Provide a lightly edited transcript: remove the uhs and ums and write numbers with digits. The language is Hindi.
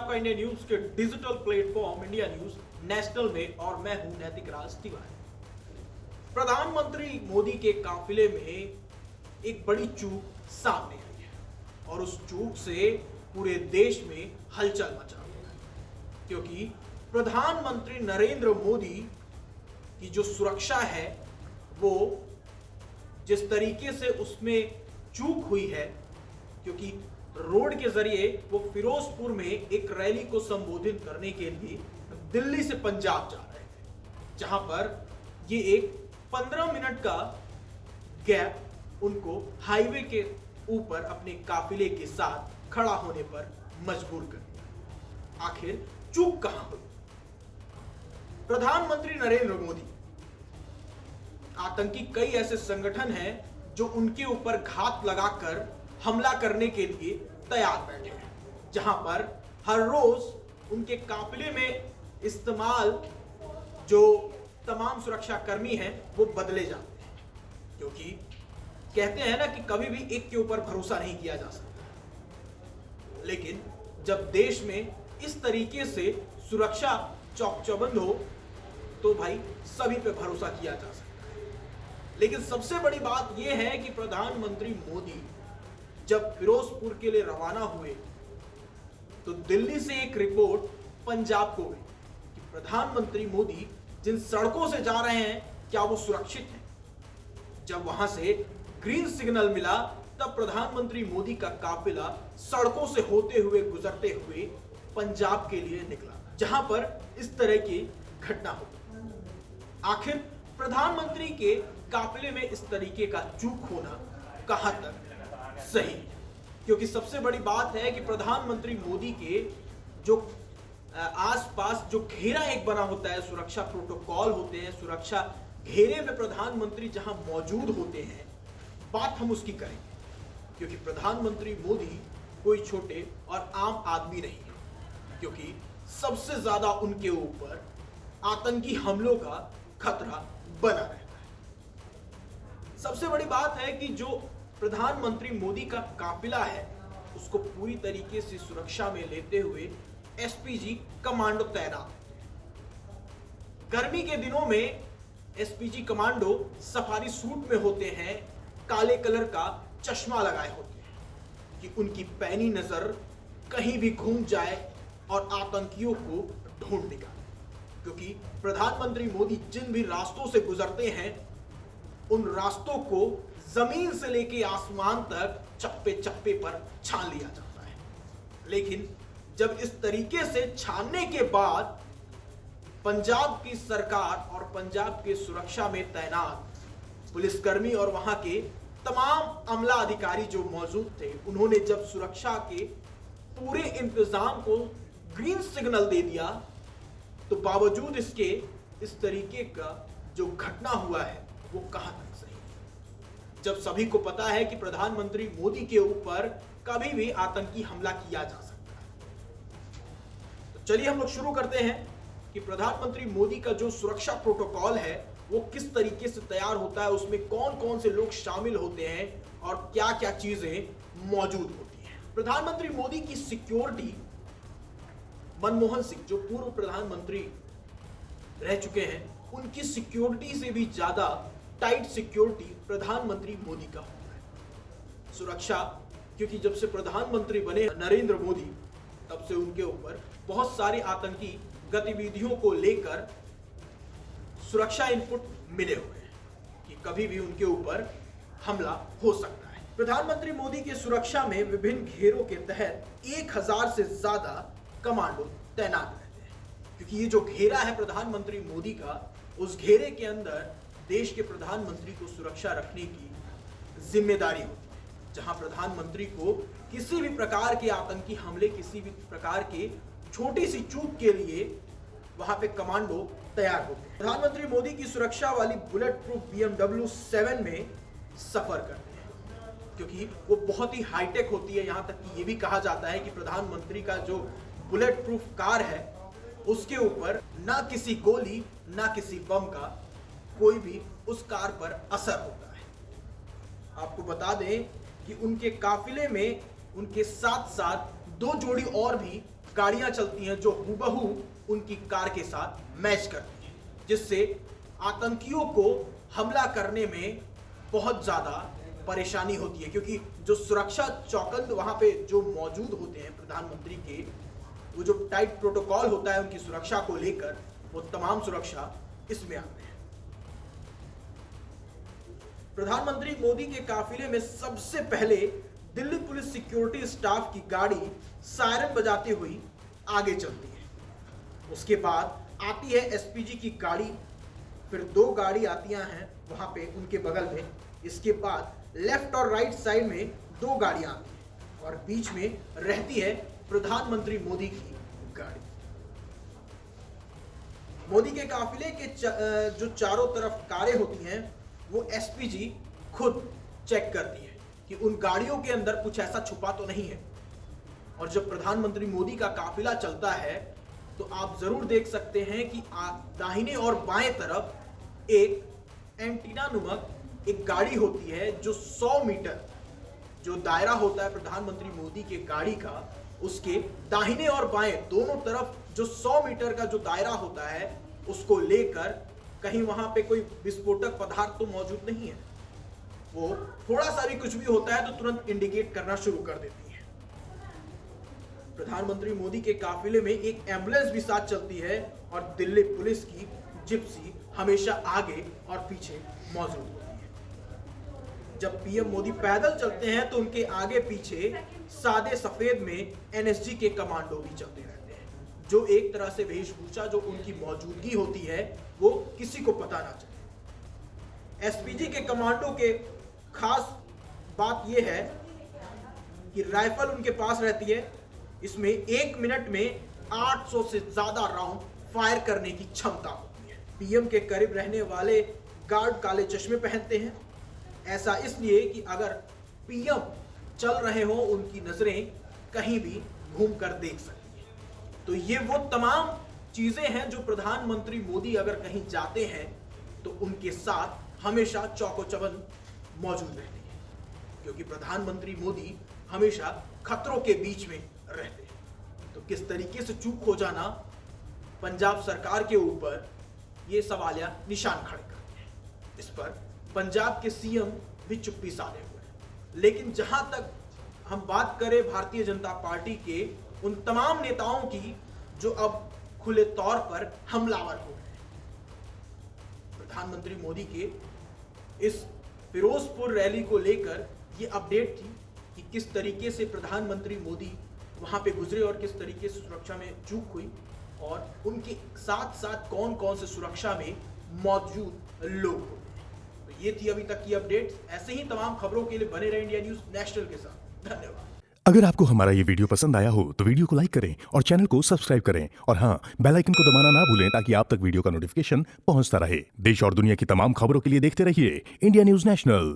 आपका इंडिया न्यूज के digital platform India news national में और मैं हूं नैतिक राज तिवारी। प्रधानमंत्री मोदी के काफिले में एक बड़ी चूक सामने आई है और उस चूक से पूरे देश में हलचल मचा गई है, क्योंकि प्रधानमंत्री नरेंद्र मोदी की जो सुरक्षा है वो जिस तरीके से उसमें चूक हुई है, क्योंकि रोड के जरिए वो फिरोजपुर में एक रैली को संबोधित करने के लिए दिल्ली से पंजाब जा रहे थे, जहां पर ये एक 15 मिनट का गैप उनको हाईवे के ऊपर अपने काफिले के साथ खड़ा होने पर मजबूर कर दिया। आखिर चूक कहां हुई? प्रधानमंत्री नरेंद्र मोदी, आतंकी कई ऐसे संगठन हैं जो उनके ऊपर घात लगाकर हमला करने के लिए तैयार बैठे हैं, जहां पर हर रोज उनके काफिले में इस्तेमाल जो तमाम सुरक्षा कर्मी हैं वो बदले जाते हैं, क्योंकि कहते हैं ना कि कभी भी एक के ऊपर भरोसा नहीं किया जा सकता। लेकिन जब देश में इस तरीके से सुरक्षा चौकचौबंद हो तो भाई सभी पे भरोसा किया जा सकता है। लेकिन सबसे बड़ी बात यह है कि प्रधानमंत्री मोदी जब फिरोजपुर के लिए रवाना हुए तो दिल्ली से एक रिपोर्ट पंजाब को गई कि प्रधानमंत्री मोदी जिन सड़कों से जा रहे हैं क्या वो सुरक्षित हैं। जब वहां से ग्रीन सिग्नल मिला तब प्रधानमंत्री मोदी का काफिला सड़कों से होते हुए गुजरते हुए पंजाब के लिए निकला, जहां पर इस तरह की घटना हुई। आखिर प्रधानमंत्री के काफिले में इस तरीके का चूक होना कहां तक सही? क्योंकि सबसे बड़ी बात है कि प्रधानमंत्री मोदी के जो आसपास जो घेरा एक बना होता है, सुरक्षा प्रोटोकॉल होते हैं, सुरक्षा घेरे में प्रधानमंत्री जहां मौजूद होते हैं, बात हम उसकी करेंगे, क्योंकि प्रधानमंत्री मोदी कोई छोटे और आम आदमी नहीं है, क्योंकि सबसे ज्यादा उनके ऊपर आतंकी हमलों का खतरा बना रहता है। सबसे बड़ी बात है कि जो प्रधानमंत्री मोदी का काफिला है उसको पूरी तरीके से सुरक्षा में लेते हुए एसपीजी कमांडो तैनात हैं। गर्मी के दिनों में एसपीजी कमांडो सफारी सूट में होते हैं, काले कलर का चश्मा लगाए होते हैं कि उनकी पैनी नजर कहीं भी घूम जाए और आतंकियों को ढूंढ निकाले, क्योंकि प्रधानमंत्री मोदी जिन भी रास्तों से गुजरते हैं उन रास्तों को जमीन से लेके आसमान तक चप्पे चप्पे पर छान लिया जाता है। लेकिन जब इस तरीके से छानने के बाद पंजाब की सरकार और पंजाब के सुरक्षा में तैनात पुलिसकर्मी और वहां के तमाम अमला अधिकारी जो मौजूद थे, उन्होंने जब सुरक्षा के पूरे इंतजाम को ग्रीन सिग्नल दे दिया तो बावजूद इसके इस तरीके का जो घटना हुआ है वो कहां तक सही? जब सभी को पता है कि प्रधानमंत्री मोदी के ऊपर कभी भी आतंकी हमला किया जा सकता है। तो चलिए हम लोग शुरू करते हैं कि प्रधानमंत्री मोदी का जो सुरक्षा प्रोटोकॉल है वो किस तरीके से तैयार होता है, उसमें कौन कौन से लोग शामिल होते हैं और क्या क्या चीजें मौजूद होती हैं। प्रधानमंत्री मोदी की सिक्योरिटी मनमोहन सिंह जो पूर्व प्रधानमंत्री रह चुके हैं, उनकी सिक्योरिटी से भी ज्यादा टाइट सिक्योरिटी प्रधानमंत्री मोदी का होता है। सुरक्षा, क्योंकि जब से प्रधानमंत्री बने नरेंद्र मोदी तब से उनके ऊपर बहुत सारे आतंकी गतिविधियों को लेकर सुरक्षा इनपुट मिले हुए हैं कि कभी भी उनके ऊपर हमला हो सकता है। प्रधानमंत्री मोदी की सुरक्षा में विभिन्न घेरों के तहत 1000 से ज्यादा कमांडो तैनात रहते हैं, क्योंकि ये जो घेरा है प्रधानमंत्री मोदी का, उस घेरे के अंदर देश के प्रधानमंत्री को सुरक्षा रखने की जिम्मेदारी होती है, जहां प्रधानमंत्री को किसी भी प्रकार के आतंकी हमले, किसी भी प्रकार के छोटी सी चूक के लिए वहां पे कमांडो तैयार होते हैं। प्रधानमंत्री मोदी की सुरक्षा वाली बुलेट प्रूफ BMW 7 में सफर करते हैं, क्योंकि वो बहुत ही हाईटेक होती है। यहां तक कि ये भी कहा जाता है कि प्रधानमंत्री का जो बुलेट प्रूफ कार है उसके ऊपर ना किसी गोली ना किसी बम का कोई भी उस कार पर असर होता है। आपको बता दें कि उनके काफिले में उनके साथ साथ 2 जोड़ी और भी गाड़ियां चलती हैं जो हूबहू उनकी कार के साथ मैच करती हैं, जिससे आतंकियों को हमला करने में बहुत ज़्यादा परेशानी होती है, क्योंकि जो सुरक्षा चौकंद वहां पे जो मौजूद होते हैं प्रधानमंत्री के, वो जो टाइट प्रोटोकॉल होता है उनकी सुरक्षा को लेकर, वो तमाम सुरक्षा इसमें आते हैं। प्रधानमंत्री मोदी के काफिले में सबसे पहले दिल्ली पुलिस सिक्योरिटी स्टाफ की गाड़ी सायरन बजाती हुई आगे चलती है। उसके बाद आती है एसपीजी की गाड़ी, फिर 2 गाड़ी आती हैं वहां पे उनके बगल में। इसके बाद लेफ्ट और राइट साइड में 2 गाड़ियां आती हैं और बीच में रहती है प्रधानमंत्री मोदी की गाड़ी। मोदी के काफिले के जो चारों तरफ कारें होती हैं वो एसपीजी खुद चेक करती है कि उन गाड़ियों के अंदर कुछ ऐसा छुपा तो नहीं है। और जब प्रधानमंत्री मोदी का काफिला चलता है तो आप जरूर देख सकते हैं कि दाहिने और बाएं तरफ एक एंटीना नुमक एक गाड़ी होती है जो 100 मीटर जो दायरा होता है प्रधानमंत्री मोदी के गाड़ी का, उसके दाहिने और बाएं दोनों तरफ जो 100 मीटर का जो दायरा होता है उसको लेकर कहीं वहां पे कोई विस्फोटक पदार्थ तो मौजूद नहीं है। वो थोड़ा सा भी कुछ भी होता है तो तुरंत इंडिकेट करना शुरू कर देती है। प्रधानमंत्री मोदी के काफिले में एक एम्बुलेंस भी साथ चलती है और दिल्ली पुलिस की जिप्सी हमेशा आगे और पीछे मौजूद होती है। जब पीएम मोदी पैदल चलते हैं तो उनके आगे पीछे सादे सफेद में एनएसजी के कमांडो भी चलते रहते हैं, जो एक तरह से वेशभूषा जो उनकी मौजूदगी होती है वो किसी को पता ना चले। एसपीजी के कमांडो के खास बात यह है कि राइफल उनके पास रहती है। इसमें 1 मिनट में 800 से ज्यादा राउंड फायर करने की क्षमता होती है। पीएम के करीब रहने वाले गार्ड काले चश्मे पहनते हैं, ऐसा इसलिए कि अगर पीएम चल रहे हो उनकी नजरें कहीं भी घूम कर देख सकती है। तो ये वो तमाम चीजें हैं जो प्रधानमंत्री मोदी अगर कहीं जाते हैं तो उनके साथ हमेशा चौको-चौबंद मौजूद रहती है, क्योंकि प्रधानमंत्री मोदी हमेशा खतरों के बीच में रहते हैं। तो किस तरीके से चूक हो जाना पंजाब सरकार के ऊपर ये सवालिया निशान खड़े करते हैं। इस पर पंजाब के सीएम भी चुप्पी साधे हुए हैं। लेकिन जहां तक हम बात करें भारतीय जनता पार्टी के उन तमाम नेताओं की जो अब खुले तौर पर हमलावर हो गए, प्रधानमंत्री मोदी के इस फिरोजपुर रैली को लेकर ये अपडेट थी कि किस तरीके से प्रधानमंत्री मोदी वहां पे गुजरे और किस तरीके से सुरक्षा में चूक हुई और उनके साथ साथ कौन कौन से सुरक्षा में मौजूद लोग होते हैं। तो ये थी अभी तक की अपडेट्स। ऐसे ही तमाम खबरों के लिए बने रहे इंडिया न्यूज नेशनल के साथ। धन्यवाद। अगर आपको हमारा ये वीडियो पसंद आया हो तो वीडियो को लाइक करें और चैनल को सब्सक्राइब करें और हाँ, बेल आइकन को दबाना ना भूलें ताकि आप तक वीडियो का नोटिफिकेशन पहुंचता रहे। देश और दुनिया की तमाम खबरों के लिए देखते रहिए इंडिया न्यूज नेशनल।